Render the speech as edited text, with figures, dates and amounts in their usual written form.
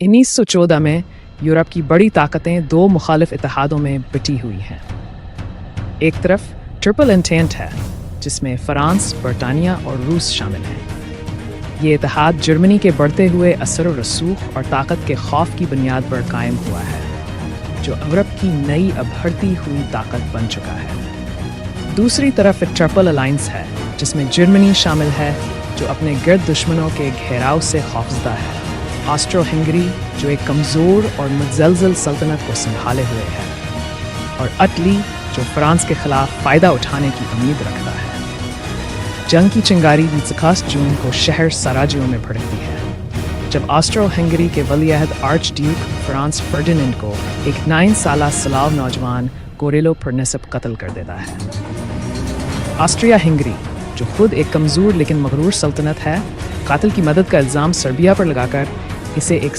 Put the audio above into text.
1914 में यूरोप की बड़ी ताकतें दो मुखालिफ इत्तेहादों में बटी हुई हैं। एक तरफ ट्रिपल एंटेंट है, जिसमें फ्रांस, बरतानिया और रूस शामिल हैं। ये इत्तेहाद जर्मनी के बढ़ते हुए असर व रसूख और ताकत के खौफ की बुनियाद पर कायम हुआ है, जो यूरोप की नई उभरती हुई ताकत बन चुका है। दूसरी तरफ ट्रिपल अलायंस है, जिसमें जर्मनी शामिल है, जो अपने गिर्द दुश्मनों के घेराव से खौफजदा है। ऑस्ट्रो हंगरी, जो एक कमज़ोर और मुतज़लज़ल सल्तनत को संभाले हुए है, और इटली, जो फ्रांस के खिलाफ फ़ायदा उठाने की उम्मीद रखता है। जंग की चिंगारी 21 जून को शहर सराजियो में भड़कती है, जब ऑस्ट्रो हंगरी के वलीअहद आर्च ड्यूक फ्रांस फर्डिनेंड को एक 9 साला स्लाव नौजवान गोरेलो प्रिंसिप कत्ल कर देता है। ऑस्ट्रिया हंगरी, जो खुद एक कमज़ोर लेकिन मगरूर सल्तनत है, कातिल की मदद का इल्ज़ाम सर्बिया पर लगाकर इसे एक